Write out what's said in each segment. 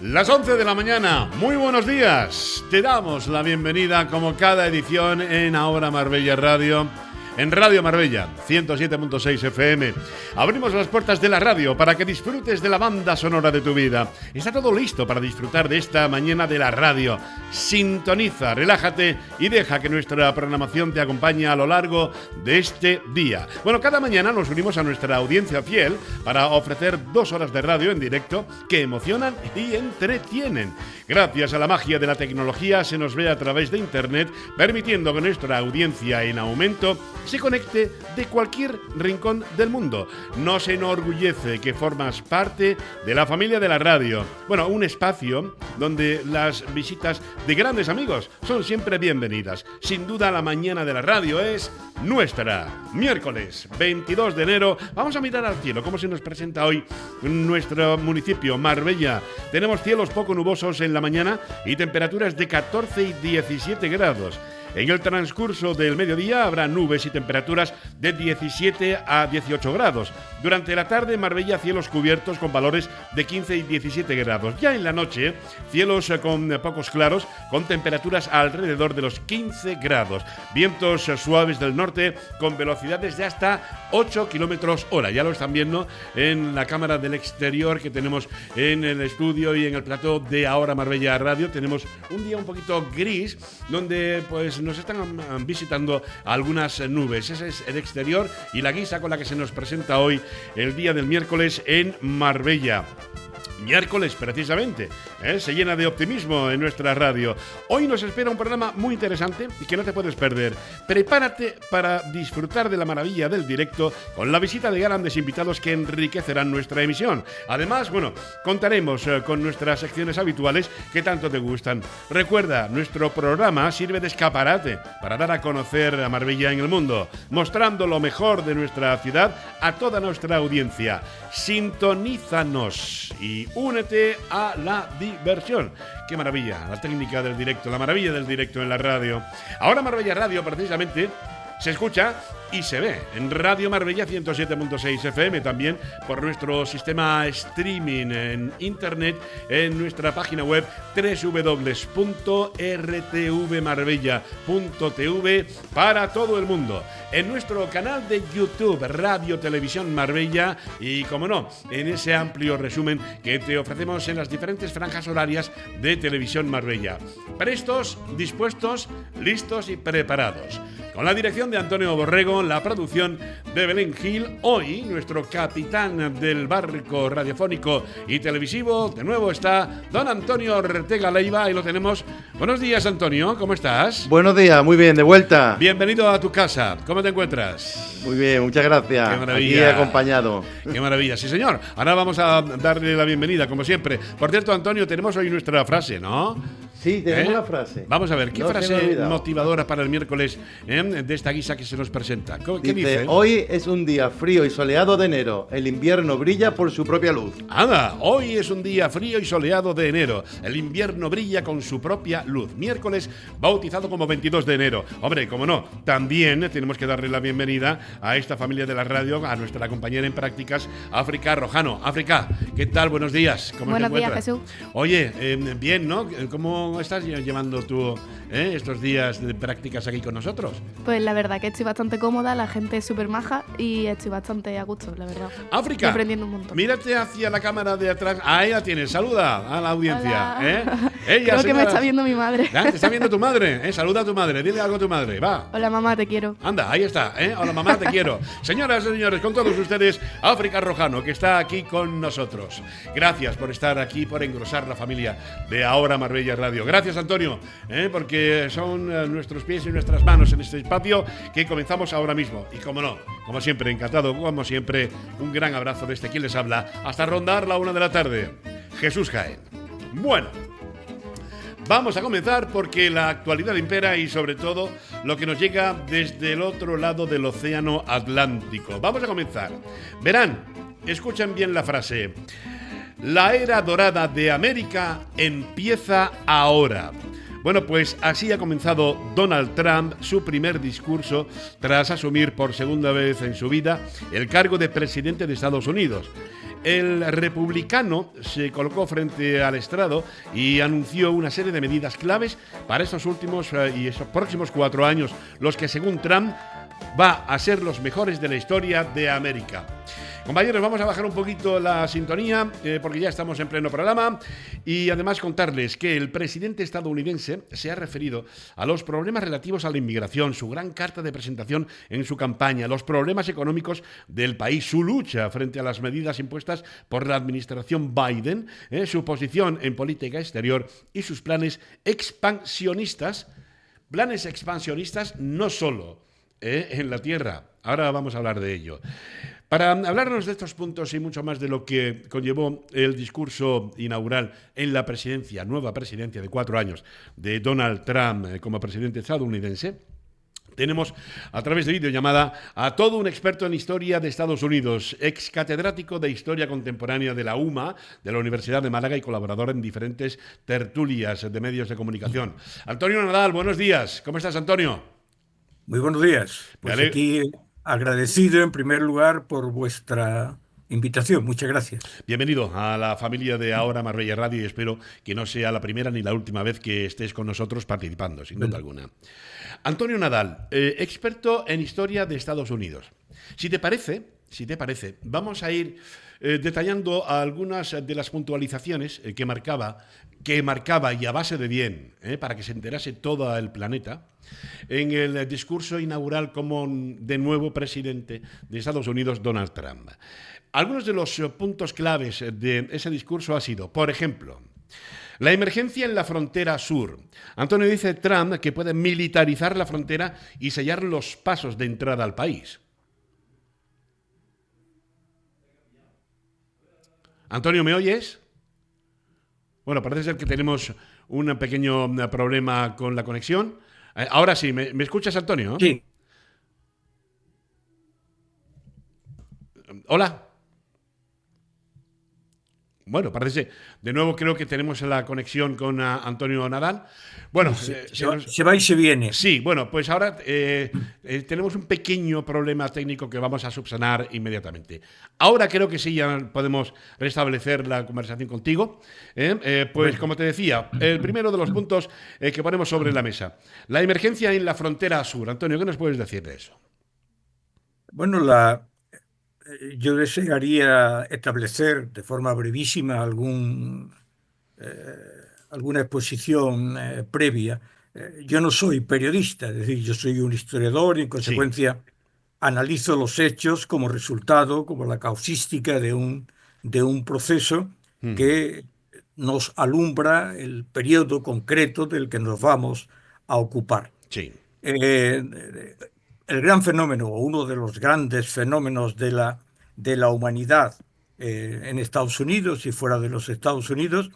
Las 11 de la mañana, muy buenos días. Te damos la bienvenida como cada edición en Ahora Marbella Radio, en Radio Marbella 107.6 FM. Abrimos las puertas de la radio para que disfrutes de la banda sonora de tu vida. Está todo listo para disfrutar de esta mañana de la radio. Sintoniza, relájate y deja que nuestra programación te acompañe a lo largo de este día. Bueno, cada mañana nos unimos a nuestra audiencia fiel para ofrecer 2 horas de radio en directo que emocionan y entretienen. Gracias a la magia de la tecnología se nos ve a través de internet, permitiendo que nuestra audiencia en aumento se conecte de cualquier rincón del mundo. Nos enorgullece que formas parte de la familia de la radio. Bueno, un espacio donde las visitas de grandes amigos son siempre bienvenidas. Sin duda, la mañana de la radio es nuestra. Miércoles 22 de enero, vamos a mirar al cielo, cómo se nos presenta hoy nuestro municipio, Marbella. Tenemos cielos poco nubosos en la mañana y temperaturas de 14 y 17 grados. En el transcurso del mediodía habrá nubes y temperaturas de 17 a 18 grados. Durante la tarde, Marbella, cielos cubiertos con valores de 15 y 17 grados. Ya en la noche, cielos con pocos claros, con temperaturas alrededor de los 15 grados. Vientos suaves del norte con velocidades de hasta 8 kilómetros hora. Ya lo están viendo en la cámara del exterior que tenemos en el estudio y en el plató de Ahora Marbella Radio. Tenemos un día un poquito gris, donde pues nos están visitando algunas nubes. Ese es el exterior y la guisa con la que se nos presenta hoy el día del miércoles en Marbella. Miércoles, precisamente, se llena de optimismo en nuestra radio. Hoy nos espera un programa muy interesante y que no te puedes perder. Prepárate para disfrutar de la maravilla del directo con la visita de grandes invitados que enriquecerán nuestra emisión. Además, bueno, contaremos con nuestras secciones habituales que tanto te gustan. Recuerda, nuestro programa sirve de escaparate para dar a conocer a Marbella en el mundo, mostrando lo mejor de nuestra ciudad a toda nuestra audiencia. Sintonízanos y únete a la diversión. ¡Qué maravilla! La técnica del directo, la maravilla del directo en la radio. Ahora Marbella Radio, precisamente, se escucha y se ve en Radio Marbella 107.6 FM, también por nuestro sistema streaming en internet, en nuestra página web www.rtvmarbella.tv para todo el mundo, en nuestro canal de YouTube Radio Televisión Marbella y, como no, en ese amplio resumen que te ofrecemos en las diferentes franjas horarias de Televisión Marbella. Prestos, dispuestos, listos y preparados. Con la dirección de Antonio Borrego, la producción de Belén Gil, hoy nuestro capitán del barco radiofónico y televisivo, de nuevo está don Antonio Ortega Leiva y lo tenemos. Buenos días, Antonio, ¿cómo estás? Buenos días, muy bien, de vuelta. Bienvenido a tu casa, ¿cómo te encuentras? Muy bien, muchas gracias. Qué maravilla. Aquí acompañado. Qué maravilla, sí señor. Ahora vamos a darle la bienvenida, como siempre. Por cierto, Antonio, tenemos hoy nuestra frase, ¿no? Sí, tenemos la frase. Vamos a ver, ¿qué frase motivadora para el miércoles de esta guisa que se nos presenta? ¿Qué dice? Hoy es un día frío y soleado de enero. El invierno brilla por su propia luz. Anda, hoy es un día frío y soleado de enero. El invierno brilla con su propia luz. Miércoles bautizado como 22 de enero. Hombre, como no, también tenemos que darle la bienvenida a esta familia de la radio, a nuestra compañera en prácticas, África Rojano. África, ¿qué tal? Buenos días. ¿Cómo te encuentras? Buenos días, Jesús. Oye, bien, ¿no? ¿Cómo estás llevando tú estos días de prácticas aquí con nosotros? Pues la verdad que estoy bastante cómoda, la gente es súper maja y estoy bastante a gusto, la verdad. África, estoy aprendiendo un montón. Mírate hacia la cámara de atrás. Ahí la tienes, saluda a la audiencia. Hola. Ella, creo que me está viendo mi madre. ¿Te está viendo tu madre? Saluda a tu madre, dile algo a tu madre, va. Hola mamá, te quiero. Anda, ahí está, hola mamá, te quiero. Señoras y señores, con todos ustedes, África Rojano, que está aquí con nosotros. Gracias por estar aquí, por engrosar la familia de Ahora Marbella Radio. Gracias, Antonio, porque son nuestros pies y nuestras manos en este espacio que comenzamos ahora mismo. Y como no, como siempre, encantado, como siempre, un gran abrazo desde quien les habla, hasta rondar la 1 de la tarde. Jesús Jaén. Bueno, vamos a comenzar porque la actualidad impera y sobre todo lo que nos llega desde el otro lado del océano Atlántico. Vamos a comenzar. Verán, escuchen bien la frase. La era dorada de América empieza ahora. Bueno, pues así ha comenzado Donald Trump su primer discurso tras asumir por segunda vez en su vida el cargo de presidente de Estados Unidos. el republicano se colocó frente al estrado y anunció una serie de medidas claves para estos últimos y esos próximos 4 años, los que según Trump va a ser los mejores de la historia de América. Compañeros, vamos a bajar un poquito la sintonía porque ya estamos en pleno programa y además contarles que el presidente estadounidense se ha referido a los problemas relativos a la inmigración, su gran carta de presentación en su campaña, los problemas económicos del país, su lucha frente a las medidas impuestas por la administración Biden, su posición en política exterior y sus planes expansionistas no solo en la tierra. Ahora vamos a hablar de ello. Para hablarnos de estos puntos y mucho más de lo que conllevó el discurso inaugural en la presidencia, nueva presidencia de 4 años de Donald Trump como presidente estadounidense, tenemos a través de videollamada a todo un experto en historia de Estados Unidos, ex catedrático de Historia Contemporánea de la UMA, de la Universidad de Málaga y colaborador en diferentes tertulias de medios de comunicación. Antonio Nadal, buenos días. ¿Cómo estás, Antonio? Muy buenos días. Pues aquí agradecido en primer lugar por vuestra invitación. Muchas gracias. Bienvenido a la familia de Ahora Marbella Radio y espero que no sea la primera ni la última vez que estés con nosotros participando, sin duda alguna. Antonio Nadal, experto en historia de Estados Unidos. Si te parece, vamos a ir detallando algunas de las puntualizaciones que marcaba y a base de bien, para que se enterase todo el planeta, en el discurso inaugural como de nuevo presidente de Estados Unidos, Donald Trump. Algunos de los puntos claves de ese discurso ha sido, por ejemplo, la emergencia en la frontera sur. Antonio, dice Trump que puede militarizar la frontera y sellar los pasos de entrada al país. Antonio, ¿me oyes? Bueno, parece ser que tenemos un pequeño problema con la conexión. Ahora sí, ¿me escuchas, Antonio? Sí. Hola. Bueno, parece, de nuevo creo que tenemos la conexión con Antonio Nadal. Bueno, se va y se viene. Sí, bueno, pues ahora tenemos un pequeño problema técnico que vamos a subsanar inmediatamente. Ahora creo que sí, ya podemos restablecer la conversación contigo. Pues como te decía, el primero de los puntos que ponemos sobre la mesa, la emergencia en la frontera sur. Antonio, ¿qué nos puedes decir de eso? Bueno, yo desearía establecer de forma brevísima alguna exposición previa. Yo no soy periodista, es decir, yo soy un historiador y en consecuencia analizo los hechos como resultado, como la causística de un proceso que nos alumbra el periodo concreto del que nos vamos a ocupar. Sí. El gran fenómeno, o uno de los grandes fenómenos de la humanidad en Estados Unidos y fuera de los Estados Unidos,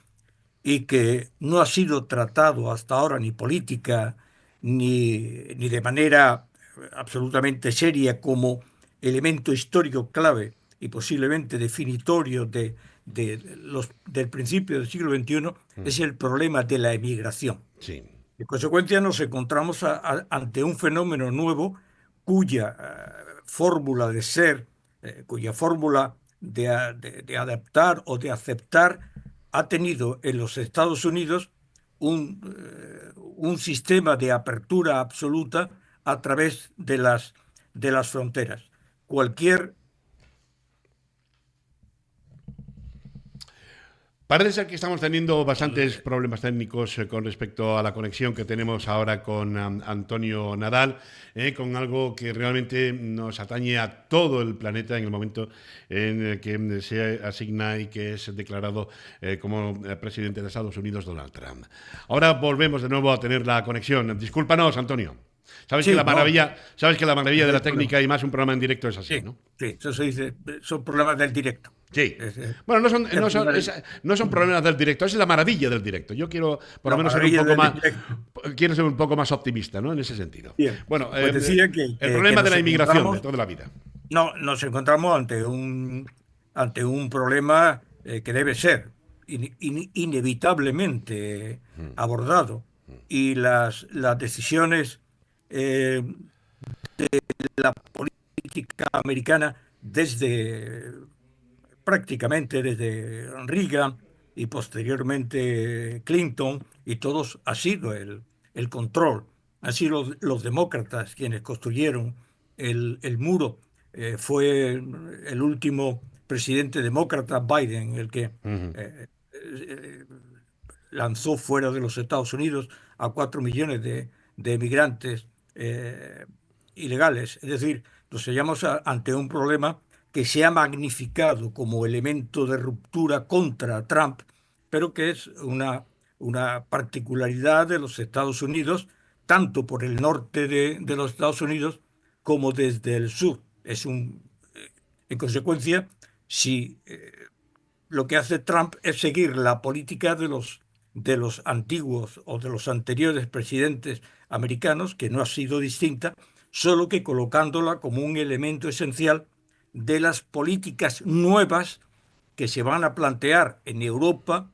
y que no ha sido tratado hasta ahora ni política ni de manera absolutamente seria como elemento histórico clave y posiblemente definitorio del principio del siglo XXI, es el problema de la emigración. Sí. En consecuencia nos encontramos ante un fenómeno nuevo cuya fórmula de ser, cuya fórmula de adaptar o de aceptar ha tenido en los Estados Unidos un sistema de apertura absoluta a través de las fronteras. Parece ser que estamos teniendo bastantes problemas técnicos con respecto a la conexión que tenemos ahora con Antonio Nadal, con algo que realmente nos atañe a todo el planeta en el momento en el que se asigna y que es declarado como presidente de Estados Unidos Donald Trump. Ahora volvemos de nuevo a tener la conexión. Discúlpanos, Antonio. Sabes que la maravilla de la técnica y más un programa en directo es así, ¿no? Sí, eso se dice, son problemas del directo. Sí. Bueno, no son problemas del directo, es la maravilla del directo. Yo quiero por lo menos ser un poco más optimista, ¿no? En ese sentido. Bien. Bueno, pues decía el problema de la inmigración de toda la vida. No, nos encontramos ante un problema que debe ser inevitablemente abordado, y las decisiones de la política americana desde prácticamente desde Reagan y posteriormente Clinton, y todos ha sido el control. Han sido los demócratas quienes construyeron el muro. Fue el último presidente demócrata, Biden, el que Ujú. eh, lanzó fuera de los Estados Unidos a 4 millones de migrantes ilegales. Es decir, nos hallamos ante un problema que se ha magnificado como elemento de ruptura contra Trump, pero que es una particularidad de los Estados Unidos, tanto por el norte de los Estados Unidos como desde el sur. En consecuencia, si lo que hace Trump es seguir la política de los antiguos o de los anteriores presidentes americanos, que no ha sido distinta, solo que colocándola como un elemento esencial de las políticas nuevas que se van a plantear en Europa,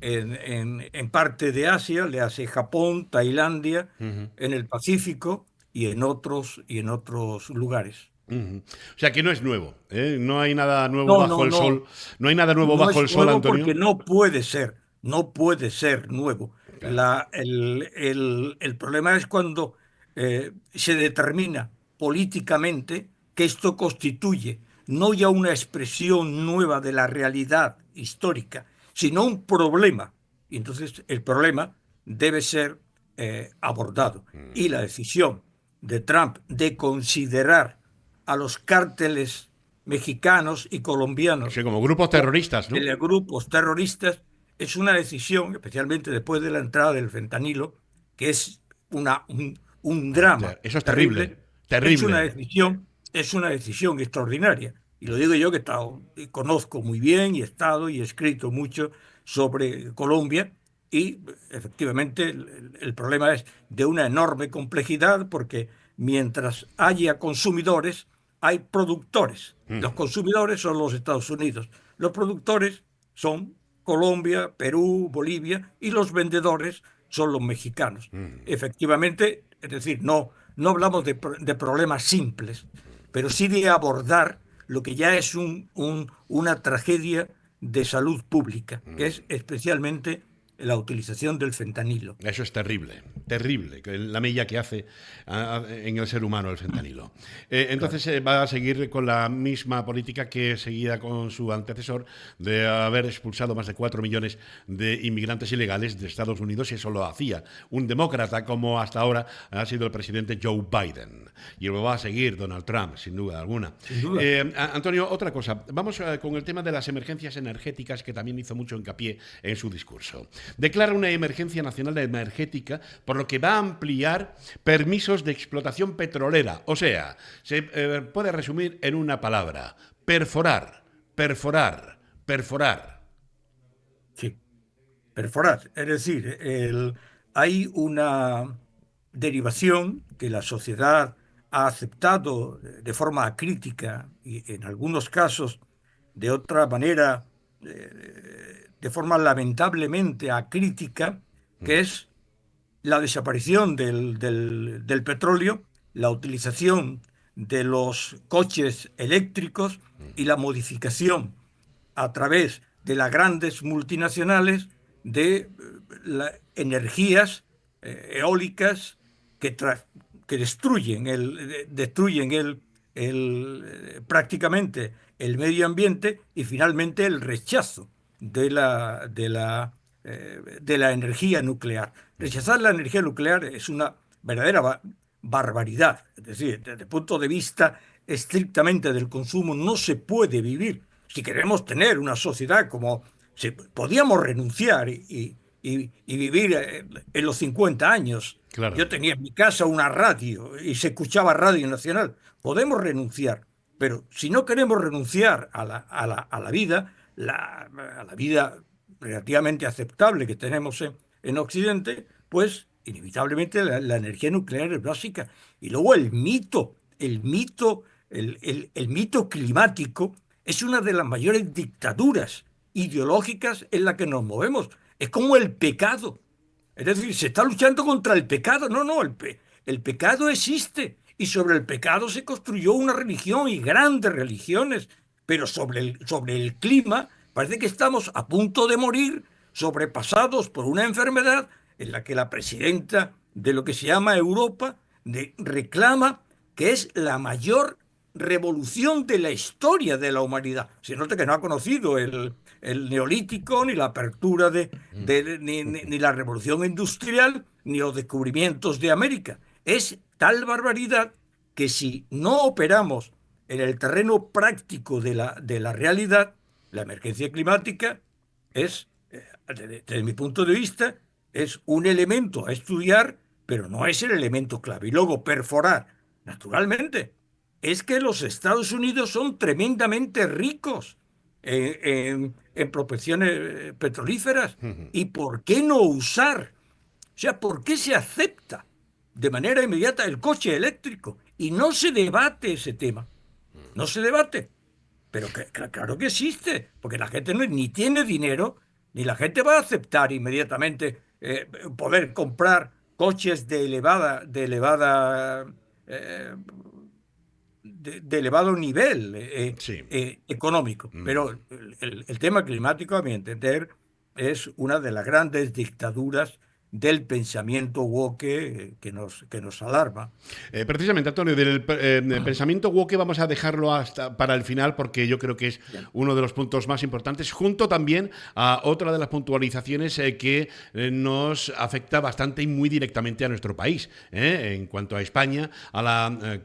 en parte de Asia, le hace Japón, Tailandia, Ujú. en el Pacífico y en otros lugares. Ujú. O sea que no es nuevo, ¿eh? No hay nada nuevo No, bajo no, el no. sol. No hay nada nuevo No bajo es el sol, nuevo porque Antonio. no puede ser nuevo. Claro. El problema es cuando se determina políticamente que esto constituye no ya una expresión nueva de la realidad histórica, sino un problema. Y entonces el problema debe ser abordado. Y la decisión de Trump de considerar a los cárteles mexicanos y colombianos Sí, como grupos terroristas, ¿no? de grupos terroristas es una decisión, especialmente después de la entrada del fentanilo, que es un drama Eso es terrible. terrible. Es una Terrible. decisión, es una decisión extraordinaria. Y lo digo yo que he estado, y conozco muy bien y he estado y he escrito mucho sobre Colombia. Y efectivamente el problema es de una enorme complejidad porque mientras haya consumidores, hay productores. Los Ujú. consumidores son los Estados Unidos. Los productores son Colombia, Perú, Bolivia, y los vendedores son los mexicanos. Ujú. Efectivamente, es decir, no hablamos de problemas simples, pero sí de abordar lo que ya es una tragedia de salud pública, que es especialmente la utilización del fentanilo. Eso es terrible, terrible, la mella que hace en el ser humano el fentanilo. Claro. Entonces va a seguir con la misma política que seguía con su antecesor de haber expulsado más de 4 millones de inmigrantes ilegales de Estados Unidos, y eso lo hacía un demócrata como hasta ahora ha sido el presidente Joe Biden. Y lo va a seguir Donald Trump, sin duda alguna. Sin duda. Antonio, otra cosa. Vamos con el tema de las emergencias energéticas, que también hizo mucho hincapié en su discurso. Declara una emergencia nacional energética, por lo que va a ampliar permisos de explotación petrolera. O sea, se puede resumir en una palabra: perforar, perforar, perforar. Sí, perforar. Es decir, hay una derivación que la sociedad ha aceptado de forma crítica y en algunos casos de otra manera, de forma lamentablemente acrítica, que es la desaparición del petróleo, la utilización de los coches eléctricos y la modificación a través de las grandes multinacionales de energías eólicas que, que destruyen prácticamente el medio ambiente, y finalmente el rechazo de la energía nuclear. Rechazar la energía nuclear es una verdadera barbaridad. Es decir, desde el punto de vista estrictamente del consumo, no se puede vivir. Si queremos tener una sociedad como si podíamos renunciar y vivir en los 50 años. Claro. Yo tenía en mi casa una radio y se escuchaba Radio Nacional. Podemos renunciar, pero si no queremos renunciar a la vida, a la vida relativamente aceptable que tenemos en Occidente, pues inevitablemente la energía nuclear es básica. Y luego el mito climático es una de las mayores dictaduras ideológicas en la que nos movemos. Es como el pecado. Es decir, se está luchando contra el pecado. No, no, el pecado existe. Y sobre el pecado se construyó una religión y grandes religiones pero sobre el clima parece que estamos a punto de morir, sobrepasados por una enfermedad en la que la presidenta de lo que se llama Europa reclama que es la mayor revolución de la historia de la humanidad. Se nota que no ha conocido el neolítico, ni la apertura ni la revolución industrial, ni los descubrimientos de América. Es tal barbaridad que si no operamos en el terreno práctico de la realidad, la emergencia climática es, desde mi punto de vista, es un elemento a estudiar, pero no es el elemento clave. Y luego perforar, naturalmente, es que los Estados Unidos son tremendamente ricos en prospecciones petrolíferas. ¿Y por qué no usar? O sea, ¿por qué se acepta de manera inmediata el coche eléctrico? Y no se debate ese tema. No se debate. Pero claro que existe, porque la gente ni tiene dinero, ni la gente va a aceptar inmediatamente poder comprar coches eh, de elevado nivel Sí. económico. Pero el tema climático, a mi entender, es una de las grandes dictaduras del pensamiento woke que nos alarma. Precisamente, Antonio, del pensamiento woke vamos a dejarlo hasta para el final porque yo creo que es uno de los puntos más importantes, junto también a otra de las puntualizaciones que nos afecta bastante y muy directamente a nuestro país, en cuanto a España,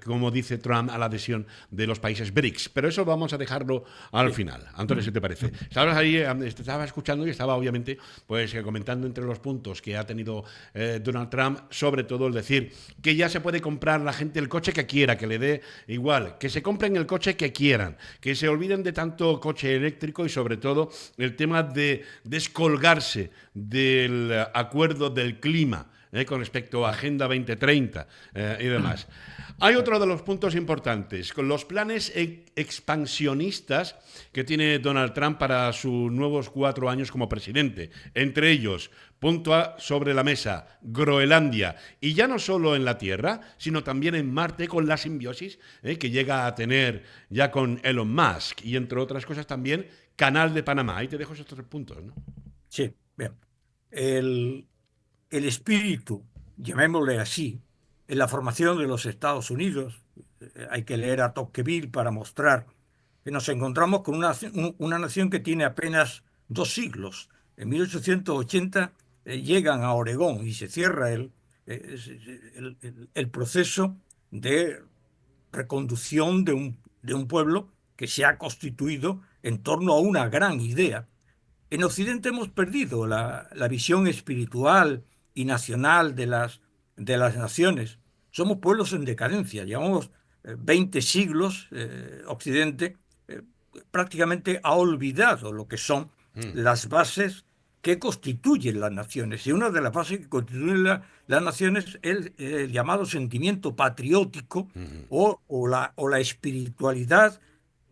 como dice Trump, a la adhesión de los países BRICS. Pero eso vamos a dejarlo al final. Antonio, ¿qué te parece? Estabas ahí, estaba escuchando y estaba obviamente pues comentando entre los puntos que ha tenido Donald Trump, sobre todo el decir que ya se puede comprar la gente el coche que quiera, que le dé igual, que se compren el coche que quieran, que se olviden de tanto coche eléctrico y sobre todo el tema de descolgarse del acuerdo del clima. Con respecto a Agenda 2030 y demás. Hay otro de los puntos importantes, con los planes expansionistas que tiene Donald Trump para sus nuevos 4 años como presidente. Entre ellos, punto sobre la mesa, Groenlandia. Y ya no solo en la Tierra, sino también en Marte con la simbiosis que llega a tener ya con Elon Musk. Y entre otras cosas también, Canal de Panamá. Ahí te dejo esos 3 puntos, ¿no? Sí, bien. El espíritu, llamémosle así, en la formación de los Estados Unidos, hay que leer a Tocqueville para mostrar que nos encontramos con una nación que tiene apenas 2 siglos. En 1880 llegan a Oregón y se cierra el proceso de reconducción de un pueblo que se ha constituido en torno a una gran idea. En Occidente hemos perdido la visión espiritual y nacional de las naciones. Somos pueblos en decadencia. Llevamos 20 siglos, Occidente prácticamente ha olvidado lo que son las bases que constituyen las naciones. Y una de las bases que constituyen las naciones es el llamado sentimiento patriótico o la espiritualidad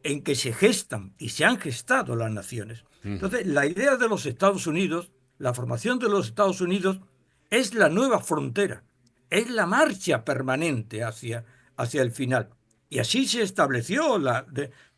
en que se gestan y se han gestado las naciones. Entonces, la idea de los Estados Unidos, la formación de los Estados Unidos, es la nueva frontera, es la marcha permanente hacia el final. Y así se estableció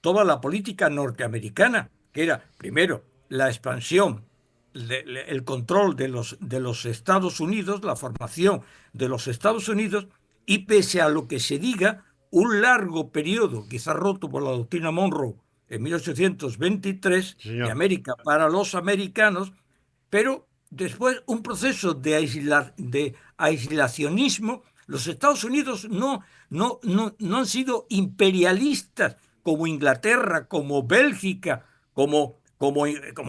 toda la política norteamericana, que era, primero, la expansión, el control de los Estados Unidos, la formación de los Estados Unidos, y pese a lo que se diga, un largo periodo, quizás roto por la doctrina Monroe en 1823, de América para los americanos, pero después un proceso de aislacionismo. Los Estados Unidos no han sido imperialistas como Inglaterra, como Bélgica, como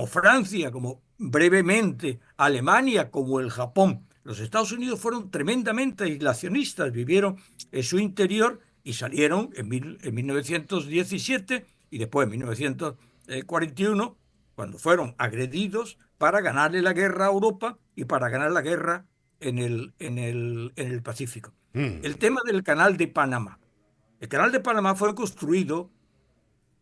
Francia, como brevemente Alemania, como el Japón. Los Estados Unidos fueron tremendamente aislacionistas, vivieron en su interior y salieron en 1917 y después en 1941, cuando fueron agredidos para ganarle la guerra a Europa y para ganar la guerra en el Pacífico. El tema del Canal de Panamá. El Canal de Panamá fue construido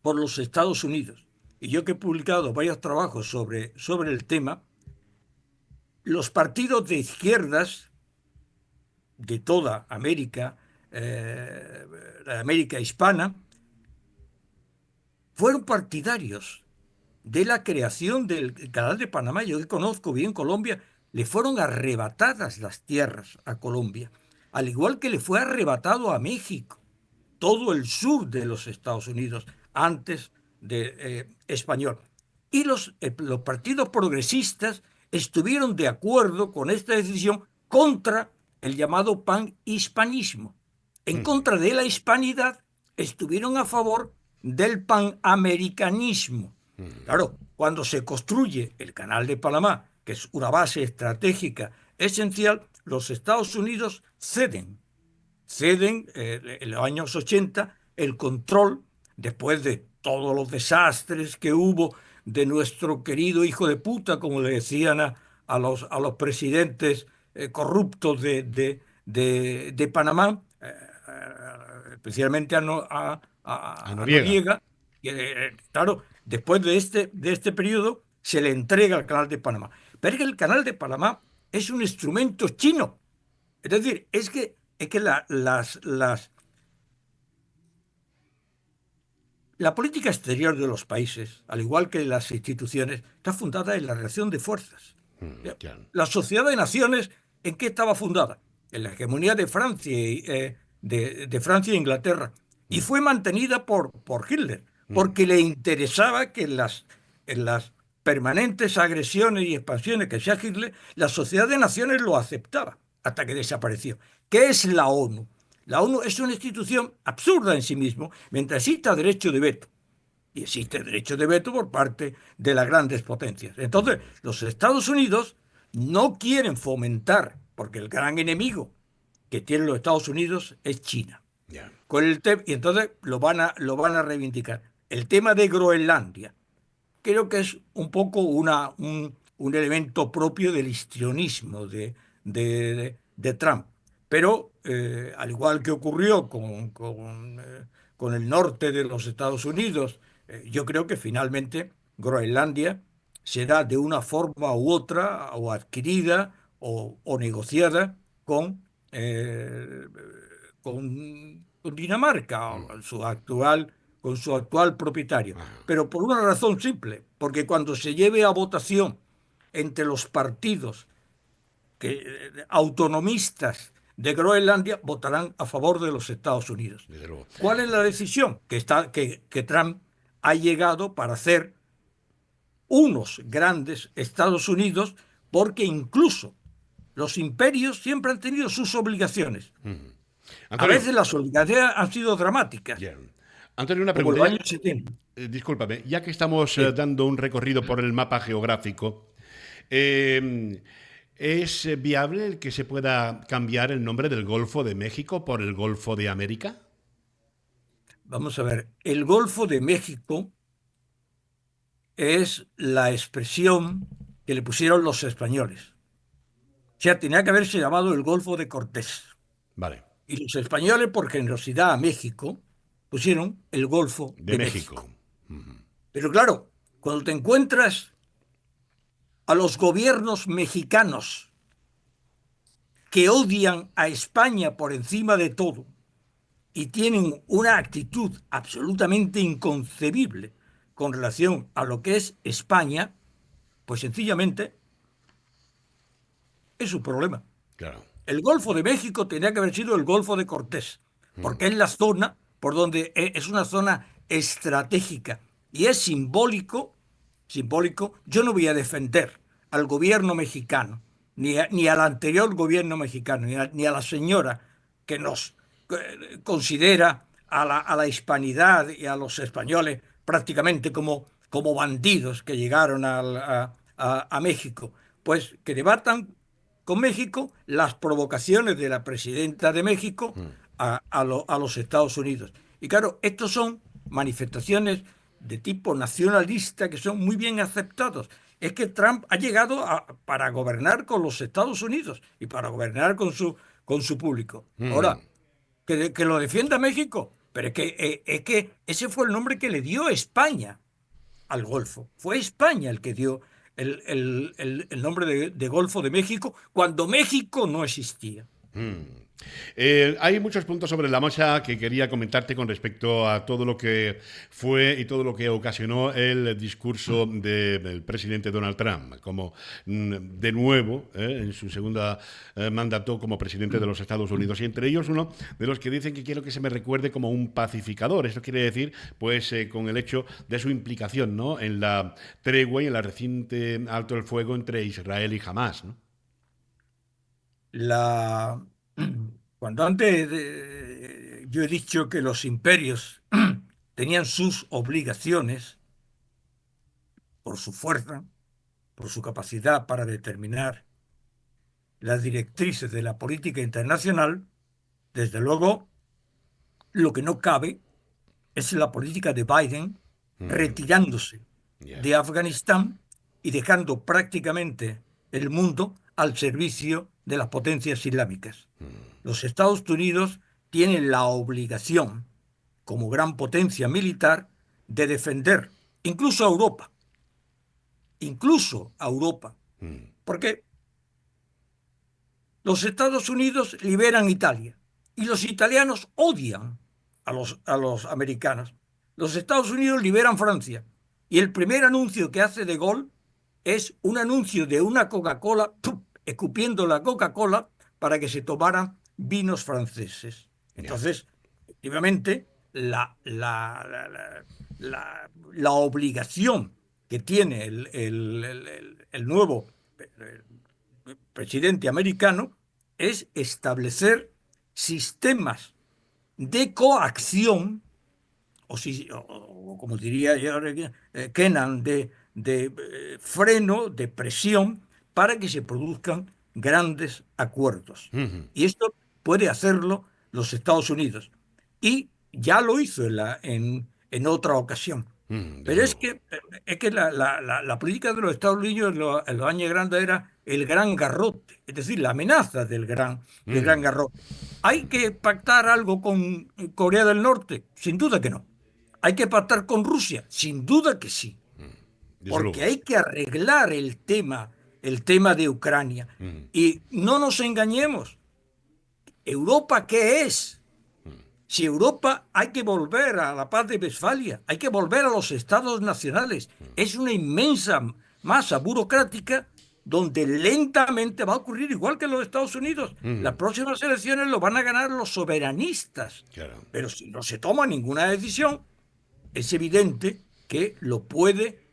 por los Estados Unidos. Y yo que he publicado varios trabajos sobre el tema, los partidos de izquierdas de toda América, la América hispana, fueron partidarios de la creación del Canal de Panamá. Yo que conozco bien Colombia, le fueron arrebatadas las tierras a Colombia, al igual que le fue arrebatado a México todo el sur de los Estados Unidos antes de español. Y los partidos progresistas estuvieron de acuerdo con esta decisión contra el llamado panhispanismo. En contra de la hispanidad, estuvieron a favor del panamericanismo. Claro, cuando se construye el Canal de Panamá, que es una base estratégica esencial, los Estados Unidos ceden en los años 80 el control, después de todos los desastres que hubo de nuestro querido hijo de puta, como le decían a los presidentes corruptos de Panamá, especialmente a Noriega. Y, claro, después de este periodo se le entrega el Canal de Panamá. Pero es que el Canal de Panamá es un instrumento chino. Es decir, es que la política exterior de los países, al igual que las instituciones, está fundada en la relación de fuerzas. Claro. La sociedad de naciones, ¿en qué estaba fundada? En la hegemonía de Francia, de Francia e Inglaterra. Y fue mantenida por Hitler, porque le interesaba que en las permanentes agresiones y expansiones que hacía Hitler, la sociedad de naciones lo aceptaba, hasta que desapareció. ¿Qué es la ONU? La ONU es una institución absurda en sí misma, mientras exista derecho de veto. Y existe derecho de veto por parte de las grandes potencias. Entonces, los Estados Unidos no quieren fomentar, porque el gran enemigo que tienen los Estados Unidos es China. Yeah. Y entonces lo van a reivindicar. El tema de Groenlandia, creo que es un poco un elemento propio del histrionismo de Trump. Pero, al igual que ocurrió con el norte de los Estados Unidos, yo creo que finalmente Groenlandia será de una forma u otra, o adquirida o negociada con Dinamarca, con su actual propietario. Pero por una razón simple, porque cuando se lleve a votación entre los partidos autonomistas de Groenlandia, votarán a favor de los Estados Unidos. ¿Cuál es la decisión que Trump ha llegado para hacer unos grandes Estados Unidos? Porque incluso los imperios siempre han tenido sus obligaciones. A veces las obligaciones han sido dramáticas. Yeah. Antonio, una como pregunta. los años 70. Discúlpame, ya que estamos Sí. dando un recorrido por el mapa geográfico, ¿es viable el que se pueda cambiar el nombre del Golfo de México por el Golfo de América? Vamos a ver, el Golfo de México es la expresión que le pusieron los españoles. O sea, tenía que haberse llamado el Golfo de Cortés. Vale. Y los españoles, por generosidad a México, pusieron el Golfo De de México. México. Pero claro, cuando te encuentras a los gobiernos mexicanos que odian a España por encima de todo y tienen una actitud absolutamente inconcebible con relación a lo que es España, pues sencillamente es un problema. Claro. El Golfo de México tenía que haber sido el Golfo de Cortés, porque es la zona por donde es una zona estratégica y es simbólico. Yo no voy a defender al gobierno mexicano, ni al anterior gobierno mexicano, ni a la señora que nos considera a la hispanidad y a los españoles prácticamente como bandidos que llegaron a México. Pues que debatan con México las provocaciones de la presidenta de México a los Estados Unidos. Y claro, estos son manifestaciones de tipo nacionalista que son muy bien aceptados. Es que Trump ha llegado para gobernar con los Estados Unidos y para gobernar con su público. Ahora, que lo defienda México, pero es que ese fue el nombre que le dio España al Golfo. Fue España el que dio el nombre de Golfo de México cuando México no existía. Hay muchos puntos sobre la mesa que quería comentarte con respecto a todo lo que fue y todo lo que ocasionó el discurso del presidente Donald Trump, como de nuevo en su segunda mandato como presidente de los Estados Unidos. Y entre ellos uno de los que dicen que quiero que se me recuerde como un pacificador. Esto quiere decir, pues, con el hecho de su implicación, ¿no?, en la tregua y en la reciente alto el fuego entre Israel y Hamás, ¿no? La... Cuando antes yo he dicho que los imperios tenían sus obligaciones por su fuerza, por su capacidad para determinar las directrices de la política internacional, desde luego lo que no cabe es la política de Biden retirándose Yeah. de Afganistán y dejando prácticamente el mundo al servicio de las potencias islámicas. Los Estados Unidos tienen la obligación, como gran potencia militar, de defender incluso a Europa, porque los Estados Unidos liberan Italia y los italianos odian a los americanos. Los Estados Unidos liberan Francia y el primer anuncio que hace De Gaulle es un anuncio de una Coca-Cola, escupiendo la Coca-Cola para que se tomaran vinos franceses. Entonces, efectivamente, la obligación que tiene el nuevo presidente americano es establecer sistemas de coacción, o como diría Kennan, de freno, de presión, para que se produzcan grandes acuerdos. Y esto puede hacerlo los Estados Unidos. Y ya lo hizo en otra ocasión. Pero es que la política de los Estados Unidos en los años grandes era el gran garrote, es decir, la amenaza del gran garrote. ¿Hay que pactar algo con Corea del Norte? Sin duda que no. ¿Hay que pactar con Rusia? Sin duda que sí. Porque hay que arreglar el tema de Ucrania. Y no nos engañemos. ¿Europa qué es? Si Europa hay que volver a la paz de Westfalia, hay que volver a los estados nacionales. Es una inmensa masa burocrática donde lentamente va a ocurrir igual que en los Estados Unidos. Las próximas elecciones lo van a ganar los soberanistas. Claro. Pero si no se toma ninguna decisión, es evidente que lo puede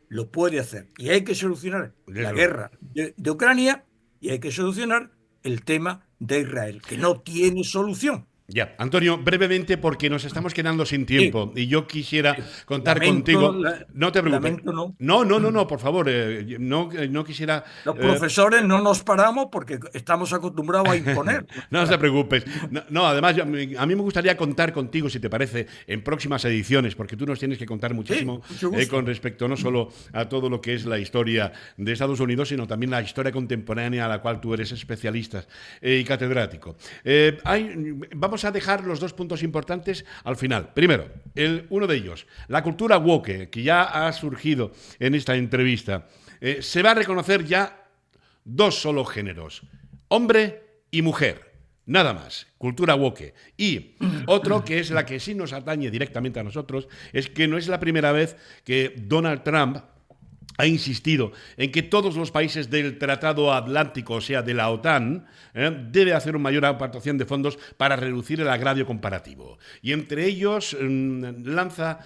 hacer. Y hay que solucionar la guerra de Ucrania y hay que solucionar el tema de Israel, que no tiene solución. Ya, Antonio, brevemente, porque nos estamos quedando sin tiempo y yo quisiera contar contigo. No te preocupes. No, por favor, no quisiera. Los profesores no nos paramos porque estamos acostumbrados a imponer. No te preocupes. No, además, a mí me gustaría contar contigo, si te parece, en próximas ediciones, porque tú nos tienes que contar muchísimo con respecto no solo a todo lo que es la historia de Estados Unidos, sino también la historia contemporánea a la cual tú eres especialista y catedrático. Vamos a dejar los dos puntos importantes al final. Primero, uno de ellos, la cultura woke, que ya ha surgido en esta entrevista. Se va a reconocer ya dos solo géneros, hombre y mujer. Nada más, cultura woke. Y otro, que es la que sí nos atañe directamente a nosotros, es que no es la primera vez que Donald Trump ha insistido en que todos los países del Tratado Atlántico, o sea, de la OTAN, debe hacer una mayor aportación de fondos para reducir el agravio comparativo. Y entre ellos lanza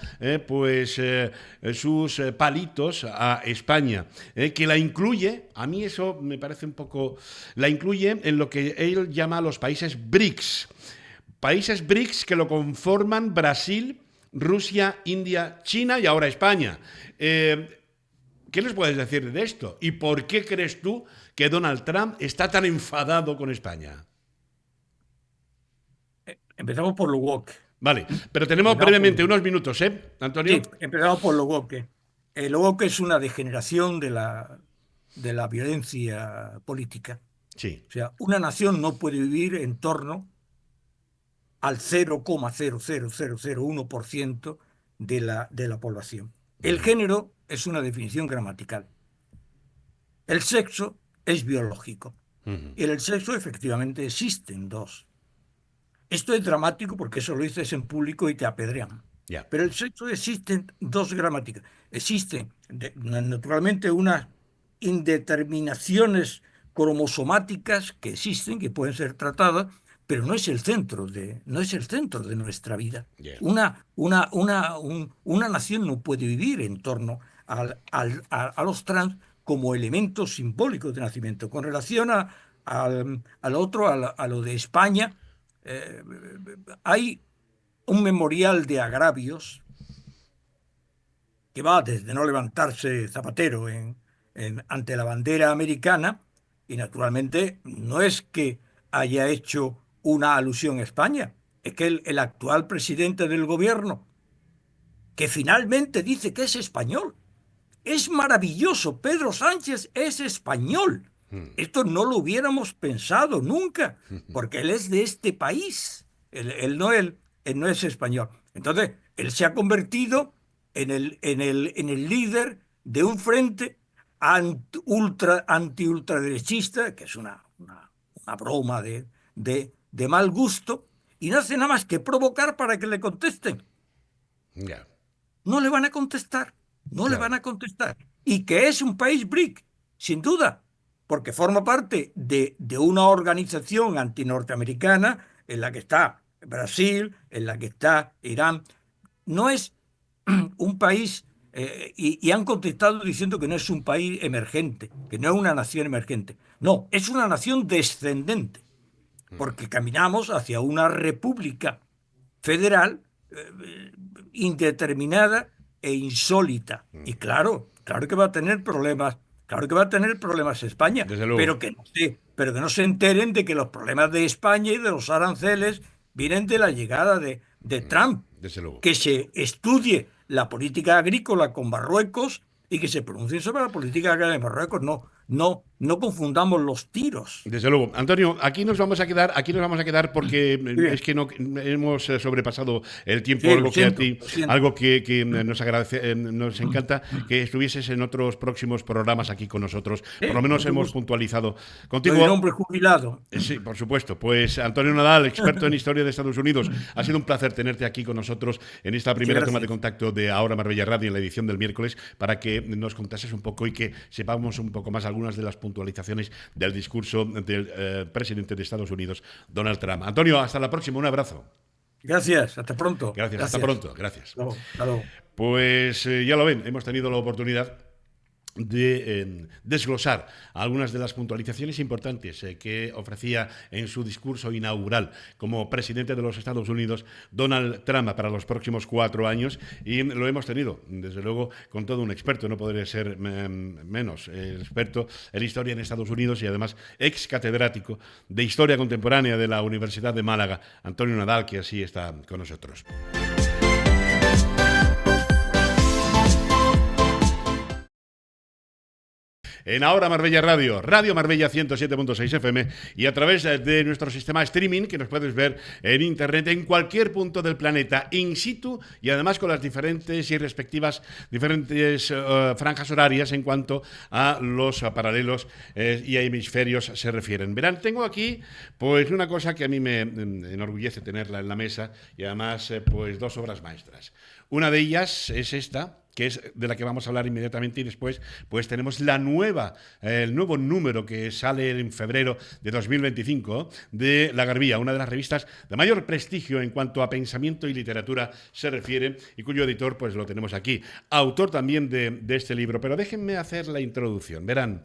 sus palitos a España, que la incluye, a mí eso me parece un poco, la incluye en lo que él llama los países BRICS. Países BRICS que lo conforman Brasil, Rusia, India, China y ahora España. ¿Qué les puedes decir de esto? ¿Y por qué crees tú que Donald Trump está tan enfadado con España? Empezamos por lo woke. Vale, pero tenemos brevemente unos minutos, Antonio? Sí, empezamos por lo woke. Lo woke es una degeneración de la violencia política. Sí. O sea, una nación no puede vivir en torno al 0,00001% de la población. El género es una definición gramatical. El sexo es biológico. Y en el sexo efectivamente existen dos Esto es dramático porque eso lo dices en público y te apedrean. Ya. Pero el sexo existen dos gramáticas. Existen, naturalmente, unas indeterminaciones cromosomáticas que existen, que pueden ser tratadas, pero no es el centro de nuestra vida. Ya. Una nación no puede vivir en torno a los trans como elementos simbólicos de nacimiento. Con relación al otro, a lo de España, eh, hay un memorial de agravios que va desde no levantarse Zapatero ante la bandera americana, y naturalmente no es que haya hecho una alusión a España, es que el actual presidente del gobierno, que finalmente dice que es español, es maravilloso, Pedro Sánchez es español. Esto no lo hubiéramos pensado nunca, porque él es de este país, él no es español. Entonces, él se ha convertido en el líder de un frente anti-ultraderechista, que es una broma de mal gusto, y no hace nada más que provocar para que le contesten. Ya. No le van a contestar, no le Claro. van a contestar. Y que es un país BRIC, sin duda, porque forma parte de una organización antinorteamericana en la que está Brasil, en la que está Irán. No es un país, y han contestado diciendo que no es un país emergente, que no es una nación emergente. No, es una nación descendente, porque caminamos hacia una república federal indeterminada e insólita. Y claro que va a tener problemas, claro que va a tener problemas España, Desde luego. pero que no se enteren de que los problemas de España y de los aranceles vienen de la llegada de Trump. Desde luego. Que se estudie la política agrícola con Marruecos y que se pronuncie sobre la política agrícola de Marruecos. No confundamos los tiros. Desde luego. Antonio, aquí nos vamos a quedar porque Bien. es que no hemos sobrepasado el tiempo, Sí, algo lo que a siento, ti, lo siento. algo que nos agradece, nos encanta que estuvieses en otros próximos programas aquí con nosotros. Por lo menos mucho hemos gusto. puntualizado Soy contigo. un hombre jubilado. Sí, por supuesto. Pues Antonio Nadal, experto en historia de Estados Unidos, ha sido un placer tenerte aquí con nosotros en esta primera Muchas toma de gracias. contacto de Ahora Marbella Radio en la edición del miércoles para que nos contases un poco y que sepamos un poco más algunas de las puntualizaciones del discurso del presidente de Estados Unidos, Donald Trump. Antonio, hasta la próxima. Un abrazo. Gracias, hasta pronto. Gracias. Hasta pronto. Gracias. Hasta luego, hasta luego. Pues ya lo ven, hemos tenido la oportunidad de desglosar algunas de las puntualizaciones importantes que ofrecía en su discurso inaugural como presidente de los Estados Unidos Donald Trump para los próximos 4 años, y lo hemos tenido desde luego con todo un experto, no podría ser menos experto en historia en Estados Unidos y además ex catedrático de Historia Contemporánea de la Universidad de Málaga, Antonio Nadal, que así está con nosotros. En Ahora Marbella Radio, Radio Marbella 107.6 FM y a través de nuestro sistema streaming que nos puedes ver en internet en cualquier punto del planeta, in situ y además con las diferentes y respectivas diferentes franjas horarias en cuanto a los paralelos y a hemisferios se refieren. Verán, tengo aquí pues una cosa que a mí me enorgullece tenerla en la mesa y además pues 2 obras maestras. Una de ellas es esta, que es de la que vamos a hablar inmediatamente, y después pues tenemos el nuevo número que sale en febrero de 2025 de La Garbía, una de las revistas de mayor prestigio en cuanto a pensamiento y literatura se refiere y cuyo editor pues lo tenemos aquí, autor también de este libro. Pero déjenme hacer la introducción. Verán,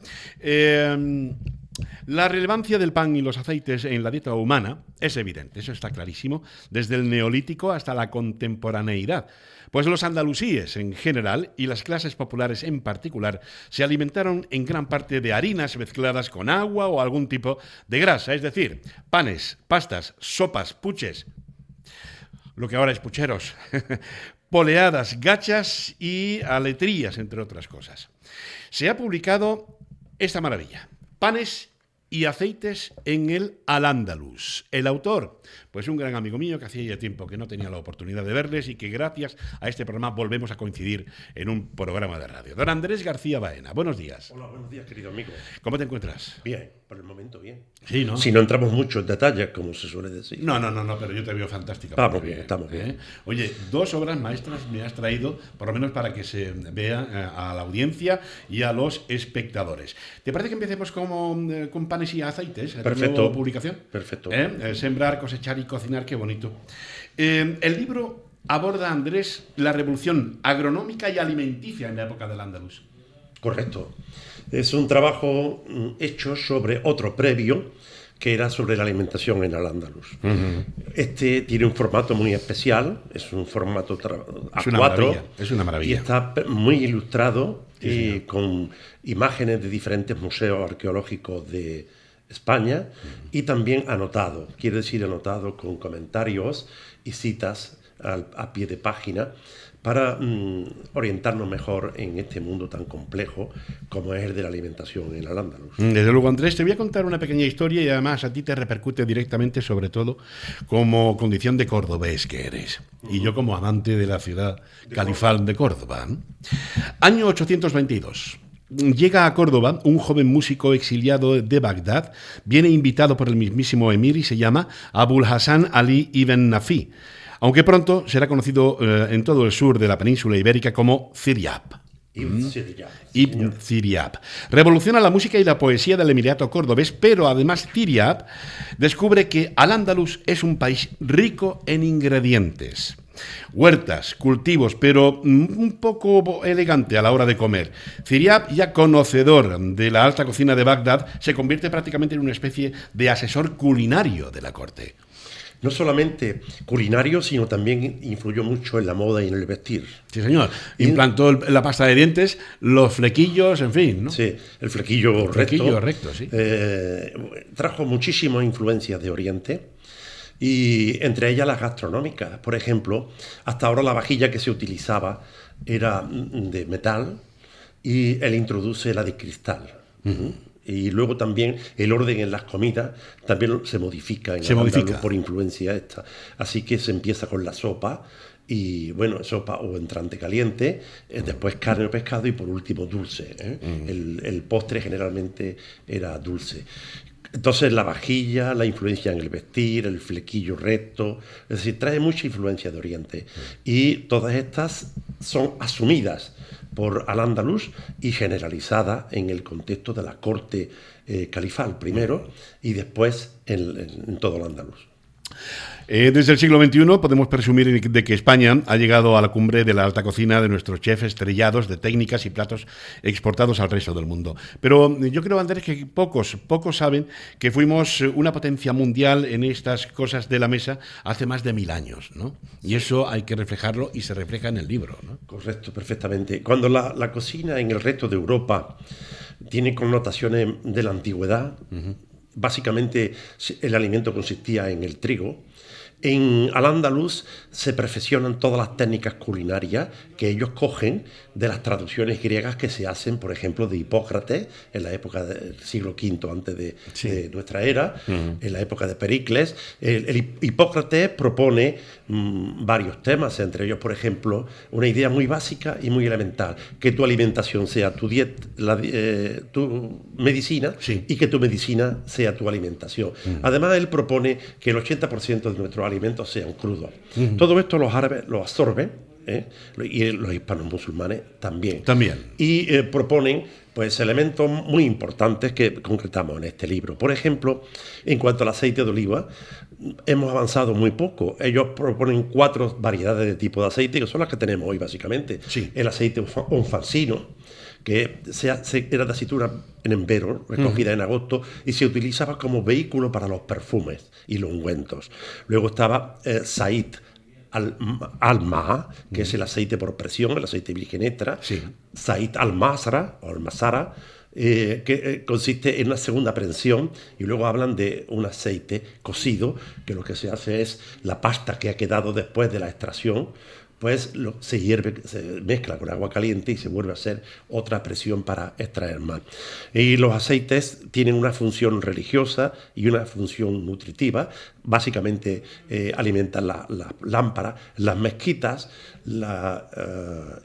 la relevancia del pan y los aceites en la dieta humana es evidente, eso está clarísimo, desde el neolítico hasta la contemporaneidad. Pues los andalusíes en general y las clases populares en particular se alimentaron en gran parte de harinas mezcladas con agua o algún tipo de grasa, es decir, panes, pastas, sopas, puches, lo que ahora es pucheros, poleadas, gachas y aletrías, entre otras cosas. Se ha publicado esta maravilla, Panes y aceites en el Al-Ándalus. El autor, pues un gran amigo mío que hacía ya tiempo que no tenía la oportunidad de verles y que gracias a este programa volvemos a coincidir en un programa de radio. Don Andrés García Baena, buenos días. Hola, buenos días, querido amigo. ¿Cómo te encuentras? Bien. Por el momento bien. Sí, ¿no? Si no entramos mucho en detalles, como se suele decir. No, pero yo te veo fantástica. Estamos bien. Oye, 2 obras maestras me has traído, por lo menos para que se vea a la audiencia y a los espectadores. ¿Te parece que empecemos con Panes y Aceites? Perfecto. Publicación. Perfecto. Sembrar, cosechar y cocinar, qué bonito. El libro aborda, Andrés, la revolución agronómica y alimenticia en la época del Andaluz. Correcto. Es un trabajo hecho sobre otro previo que era sobre la alimentación en Al-Ándalus. Este tiene un formato muy especial, es un formato A4. Es una maravilla. Y está muy ilustrado con imágenes de diferentes museos arqueológicos de España y también anotado, quiere decir anotado con comentarios y citas a pie de página para orientarnos mejor en este mundo tan complejo como es el de la alimentación en Al-Ándalus. Desde luego, Andrés, te voy a contar una pequeña historia y además a ti te repercute directamente, sobre todo como condición de cordobés que eres, y yo como amante de la ciudad califal de Córdoba. Año 822. Llega a Córdoba un joven músico exiliado de Bagdad, viene invitado por el mismísimo emir y se llama Abul Hasan Ali ibn Nafi, aunque pronto será conocido en todo el sur de la península ibérica como Ziryab. Ibn Ziryab. Revoluciona la música y la poesía del Emirato cordobés, pero además Ziryab descubre que Al-Ándalus es un país rico en ingredientes. Huertas, cultivos, pero un poco elegante a la hora de comer. Ziryab, ya conocedor de la alta cocina de Bagdad, se convierte prácticamente en una especie de asesor culinario de la corte. No solamente culinario, sino también influyó mucho en la moda y en el vestir. Sí, señor. Implantó la pasta de dientes, los flequillos, en fin, ¿no? Sí, el flequillo recto. Sí. Trajo muchísimas influencias de Oriente y entre ellas las gastronómicas. Por ejemplo, hasta ahora la vajilla que se utilizaba era de metal y él introduce la de cristal. Y luego también el orden en las comidas también se modifica por influencia esta. Así que se empieza con la sopa, y bueno, sopa o entrante caliente, después carne o pescado y por último dulce. El postre generalmente era dulce. Entonces la vajilla, la influencia en el vestir, el flequillo recto, es decir, trae mucha influencia de Oriente. Y todas estas son asumidas por Al-Ándalus y generalizada en el contexto de la corte califal primero y después en todo Al-Ándalus. Desde el siglo XXI podemos presumir de que España ha llegado a la cumbre de la alta cocina de nuestros chefs estrellados de técnicas y platos exportados al resto del mundo. Pero yo creo, Andrés, que pocos saben que fuimos una potencia mundial en estas cosas de la mesa hace más de 1000 años, ¿no? Y eso hay que reflejarlo y se refleja en el libro, ¿no? Correcto, perfectamente. Cuando la cocina en el resto de Europa tiene connotaciones de la antigüedad, básicamente el alimento consistía en el trigo. En Al-Ándalus se perfeccionan todas las técnicas culinarias que ellos cogen de las traducciones griegas que se hacen, por ejemplo, de Hipócrates, en la época del siglo V antes de nuestra era, en la época de Pericles. El Hipócrates propone varios temas, entre ellos, por ejemplo, una idea muy básica y muy elemental, que tu alimentación sea tu tu medicina y que tu medicina sea tu alimentación. Además, él propone que el 80% de nuestros alimentos sean crudos. Todo esto los árabes lo absorben, y los hispanos musulmanes también. Y proponen pues elementos muy importantes que concretamos en este libro. Por ejemplo, en cuanto al aceite de oliva, hemos avanzado muy poco. Ellos proponen 4 variedades de tipo de aceite, que son las que tenemos hoy básicamente. El aceite onfansino, que era de aceituna en embero, recogida en agosto, y se utilizaba como vehículo para los perfumes y los ungüentos. Luego estaba Said al-Ma'a, que es el aceite por presión, el aceite virgen extra. Said al-Masra, o al-Masara, que consiste en una segunda prensión, y luego hablan de un aceite cocido, que lo que se hace es la pasta que ha quedado después de la extracción, pues se hierve, se mezcla con agua caliente y se vuelve a hacer otra presión para extraer más. Y los aceites tienen una función religiosa y una función nutritiva. Básicamente alimentan las lámparas, las mezquitas, la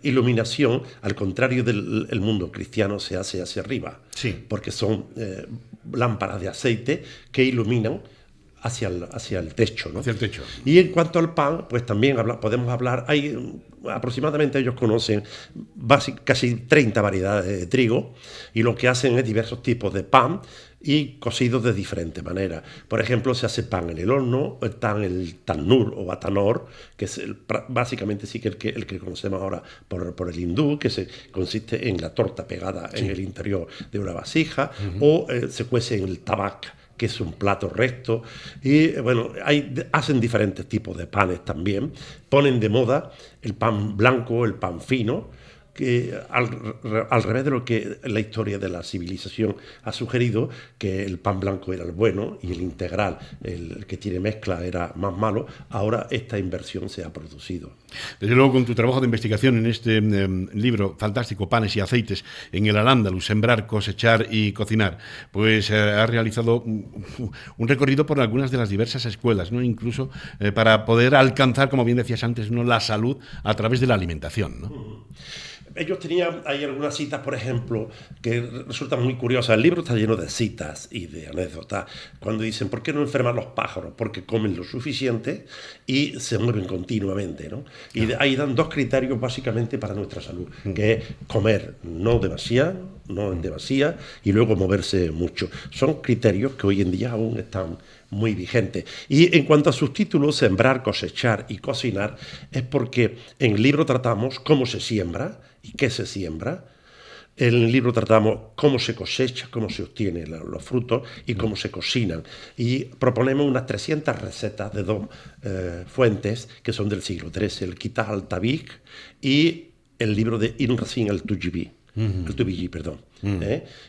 iluminación, al contrario del mundo cristiano, se hace hacia arriba, porque son lámparas de aceite que iluminan hacia el techo, ¿no? Hacia el techo. Y en cuanto al pan, pues también podemos hablar, aproximadamente ellos conocen casi 30 variedades de trigo, y lo que hacen es diversos tipos de pan y cocidos de diferentes maneras. Por ejemplo, se hace pan en el horno, está en el tanur o batanor, que es básicamente sí que el que conocemos ahora por el hindú, que consiste en la torta pegada en el interior de una vasija, o se cuece en el tabac, que es un plato recto, y bueno, hacen diferentes tipos de panes también. Ponen de moda el pan blanco, el pan fino, que al revés de lo que la historia de la civilización ha sugerido, que el pan blanco era el bueno y el integral, el que tiene mezcla, era más malo. Ahora esta inversión se ha producido. Desde luego, con tu trabajo de investigación en este libro fantástico, Panes y Aceites, en el Al-Ándalus, Sembrar, Cosechar y Cocinar, pues has realizado un recorrido por algunas de las diversas escuelas, ¿no? Incluso para poder alcanzar, como bien decías antes, ¿no?, la salud a través de la alimentación, ¿no? Ellos tenían ahí algunas citas, por ejemplo, que resultan muy curiosas. El libro está lleno de citas y de anécdotas. Cuando dicen, ¿por qué no enferman los pájaros? Porque comen lo suficiente y se mueven continuamente, ¿no? Y ahí dan 2 criterios básicamente para nuestra salud, que es comer no en demasía, y luego moverse mucho. Son criterios que hoy en día aún están muy vigentes. Y en cuanto a sus títulos, Sembrar, Cosechar y Cocinar, es porque en el libro tratamos cómo se siembra y qué se siembra. En el libro tratamos cómo se cosecha, cómo se obtienen los frutos y cómo se cocinan. Y proponemos unas 300 recetas de 2 fuentes que son del siglo XIII, el Kitab al-Tabik y el libro de Ibn Razin al-Tujibi. El Tubiji, perdón.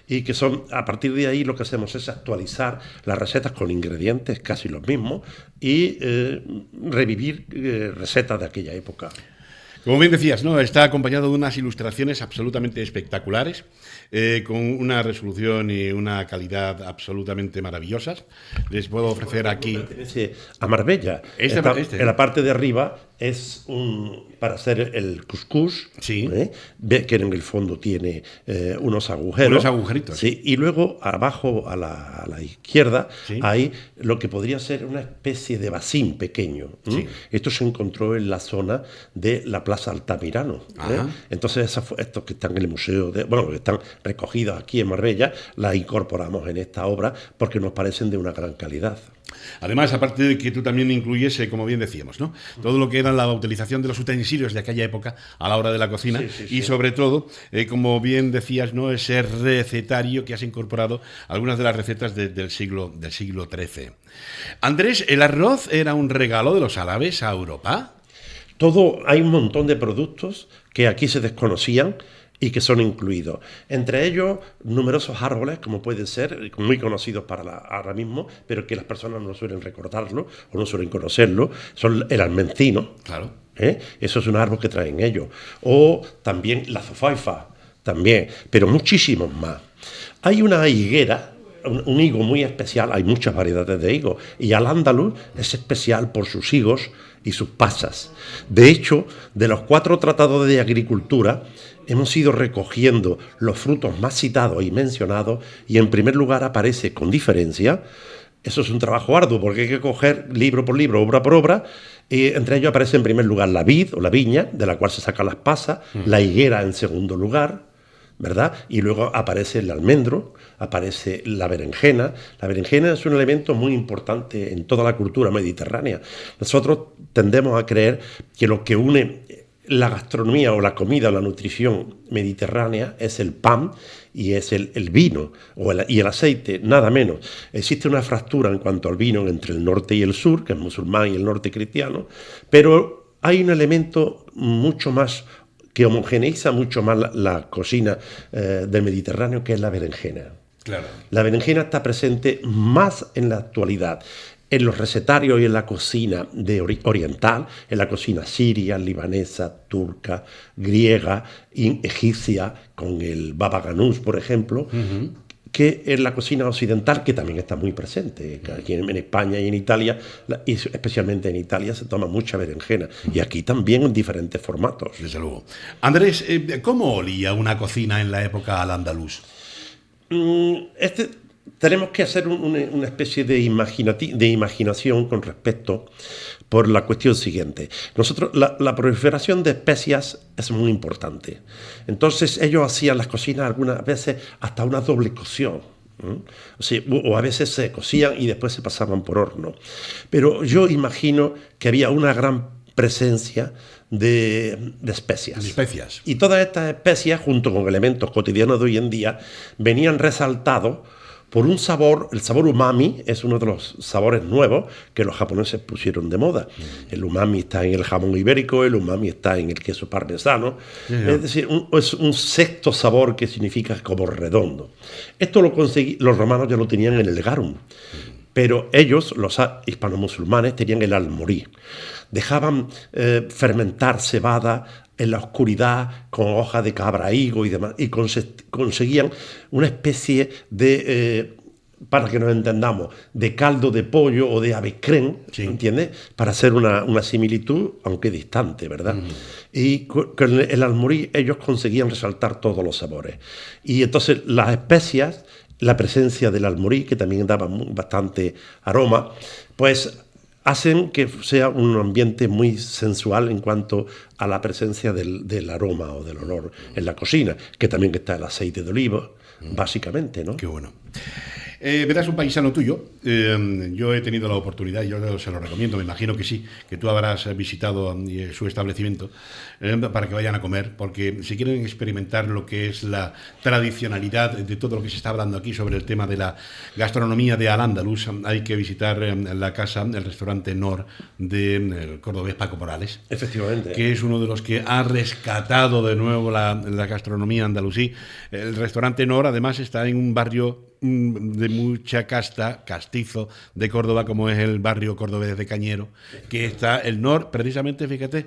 Y que son, a partir de ahí lo que hacemos es actualizar las recetas con ingredientes casi los mismos y revivir recetas de aquella época. Como bien decías, ¿no?, está acompañado de unas ilustraciones absolutamente espectaculares, con una resolución y una calidad absolutamente maravillosas. Les puedo ofrecer aquí... Pertenece a Marbella. En la parte de arriba es para hacer el cuscús, sí, que en el fondo tiene unos agujeros. Unos agujeritos. Sí, y luego abajo a la izquierda, sí, hay lo que podría ser una especie de bacín pequeño. Sí. Esto se encontró en la zona de la Plaza Altamirano. Entonces estos que están en el museo, que están recogidos aquí en Marbella, las incorporamos en esta obra porque nos parecen de una gran calidad. Además, aparte de que tú también incluyes, como bien decíamos, ¿no?, todo lo que era la utilización de los utensilios de aquella época a la hora de la cocina, y sobre todo, como bien decías, ¿no?, ese recetario que has incorporado algunas de las recetas del siglo XIII. Andrés, ¿el arroz era un regalo de los árabes a Europa? Hay un montón de productos que aquí se desconocían y que son incluidos. Entre ellos, numerosos árboles, como pueden ser, muy conocidos ahora mismo, pero que las personas no suelen recordarlo o no suelen conocerlo, son el almencino. Claro. Eso es un árbol que traen ellos. O también la zofaifa, también, pero muchísimos más. Hay una higuera, un higo muy especial, hay muchas variedades de higos, y Al-Ándalus es especial por sus higos y sus pasas. De hecho, de los 4 tratados de agricultura, hemos ido recogiendo los frutos más citados y mencionados, y en primer lugar aparece con diferencia. Eso es un trabajo arduo porque hay que coger libro por libro, obra por obra, y entre ellos aparece en primer lugar la vid o la viña, de la cual se sacan las pasas, la higuera en segundo lugar, ¿verdad? Y luego aparece el almendro, aparece la berenjena. La berenjena es un elemento muy importante en toda la cultura mediterránea. Nosotros tendemos a creer que lo que une la gastronomía o la comida o la nutrición mediterránea es el pan y es el vino y el aceite, nada menos. Existe una fractura en cuanto al vino entre el norte y el sur, que es musulmán, y el norte cristiano, pero hay un elemento mucho más que homogeneiza mucho más la cocina del Mediterráneo, que es la berenjena. Claro. La berenjena está presente más en la actualidad en los recetarios y en la cocina oriental, en la cocina siria, libanesa, turca, griega, egipcia, con el baba ganús, por ejemplo, que en la cocina occidental, que también está muy presente. Aquí en España y en Italia, y especialmente en Italia, se toma mucha berenjena. Y aquí también en diferentes formatos. Desde luego. Andrés, ¿cómo olía una cocina en la época al-Ándalus? tenemos que hacer una especie de imaginación con respecto por la cuestión siguiente. Nosotros, la proliferación de especias es muy importante. Entonces ellos hacían las cocinas algunas veces hasta una doble cocción. O a veces se cocían y después se pasaban por horno. Pero yo imagino que había una gran presencia de especias. Y todas estas especias, junto con elementos cotidianos de hoy en día, venían resaltados por un sabor. El sabor umami es uno de los sabores nuevos que los japoneses pusieron de moda. El umami está en el jamón ibérico, el umami está en el queso parmesano. Es decir, es un sexto sabor que significa como redondo. Esto lo los romanos ya lo tenían en el garum, pero ellos, los hispano-musulmanes, tenían el almorí. Dejaban fermentar cebada en la oscuridad con hojas de cabra, higo y demás, y conseguían una especie de, para que nos entendamos, de caldo de pollo o de avecrén, ¿entiendes? Para hacer una similitud, aunque distante, ¿verdad? Y con el almorí ellos conseguían resaltar todos los sabores. Y entonces las especias, la presencia del almorí, que también daba bastante aroma, pues hacen que sea un ambiente muy sensual en cuanto a la presencia del aroma o del olor en la cocina, que también está el aceite de oliva, básicamente, ¿no? Qué bueno. Verás, un paisano tuyo, yo he tenido la oportunidad, yo se lo recomiendo, me imagino que sí, que tú habrás visitado su establecimiento para que vayan a comer, porque si quieren experimentar lo que es la tradicionalidad de todo lo que se está hablando aquí sobre el tema de la gastronomía de Al-Ándalus, hay que visitar la casa, el restaurante Nor del cordobés Paco Morales. Efectivamente. Que es uno de los que ha rescatado de nuevo la gastronomía andalusí. El restaurante Nor, además, está en un barrio de mucha casta, castizo de Córdoba, como es el barrio cordobés de Cañero, que está el Nor, precisamente, fíjate,